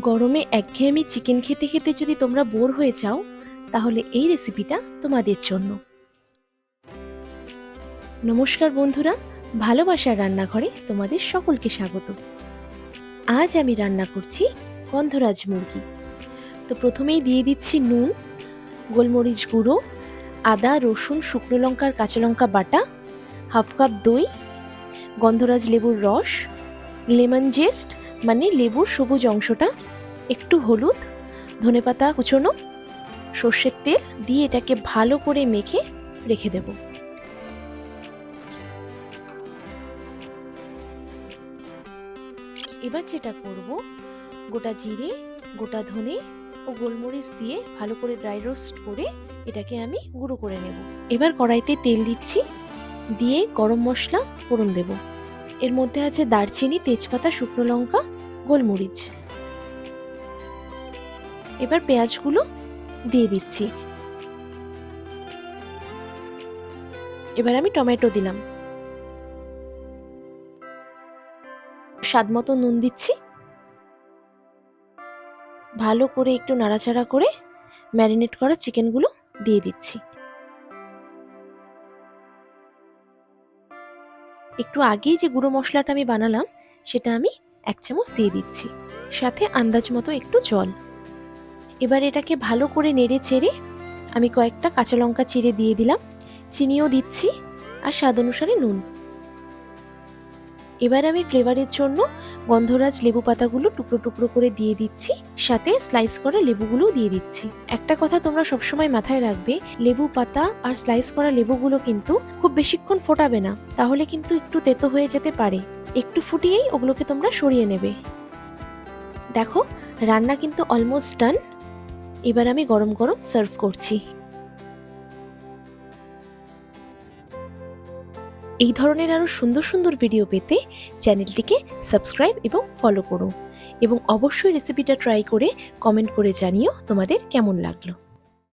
গরমে একঘেয়েমি চিকেন খেতে খেতে যদি তোমরা বোর হয়ে যাও, তাহলে এই রেসিপিটা তোমাদের জন্য। নমস্কার বন্ধুরা, ভালোবাসার রান্নাঘরে তোমাদের সকলকে স্বাগত। আজ আমি রান্না করছি গন্ধরাজ মুরগি। তো প্রথমেই দিয়ে দিচ্ছি নুন, গোলমরিচ গুঁড়ো, আদা রসুন শুকনো লঙ্কার কাঁচা লঙ্কা বাটা, হাফ কাপ দই, গন্ধরাজ লেবুর রস, লেমন জেস্ট মানে লেবুর সবুজ অংশটা, একটু হলুদ, ধনেপাতা কুচোনো, সর্ষের তেল দিয়ে এটাকে ভালো করে মেখে রেখে দেব। এবার যেটা করব, গোটা জিরে, গোটা ধনে ও গোলমরিচ দিয়ে ভালো করে ড্রাই রোস্ট করে এটাকে আমি গুঁড়ো করে নেব। এবার কড়াইতে তেল দিচ্ছি, দিয়ে গরম মশলা ফোড়ন দেব। এর মধ্যে আছে দারচিনি, তেজপাতা, শুকনো লঙ্কা, গোলমরিচ। এবার পেঁয়াজগুলো দিয়ে দিচ্ছি। এবার আমি টমেটো দিলাম, স্বাদ মতো নুন দিচ্ছি। ভালো করে একটু নাড়াচাড়া করে ম্যারিনেট করা চিকেনগুলো দিয়ে দিচ্ছি। একটু আগেই যে গুঁড়ো মশলাটা আমি বানালাম সেটা আমি 1 চামচ দিয়ে দিচ্ছি, সাথে আন্দাজ মতো একটু জল। এবার এটাকে ভালো করে নেড়ে চেড়ে আমি কয়েকটা কাঁচা লঙ্কা চিড়ে দিয়ে দিলাম, চিনিও দিচ্ছি আর স্বাদ অনুসারে নুন। এবার আমি ফ্লেভারের জন্য গন্ধরাজ লেবু পাতাগুলো টুকরো টুকরো করে দিয়ে দিচ্ছি, সাথে স্লাইস করা লেবুগুলো দিয়ে দিচ্ছি। একটা কথা তোমরা সবসময় মাথায় রাখবে, লেবু পাতা আর স্লাইস করা লেবুগুলো কিন্তু খুব বেশিক্ষণ ফোটাবে না, তাহলে কিন্তু একটু তেতো হয়ে যেতে পারে। একটু ফুটিয়েই ওগুলোকে তোমরা সরিয়ে নেবে। দেখো, রান্না কিন্তু অলমোস্ট ডান। এবার আমি গরম গরম সার্ভ করছি। এই ধরনের আরও সুন্দর সুন্দর ভিডিও পেতে চ্যানেলটিকে সাবস্ক্রাইব এবং ফলো করো, এবং অবশ্যই রেসিপিটা ট্রাই করে কমেন্ট করে জানিও তোমাদের কেমন লাগলো।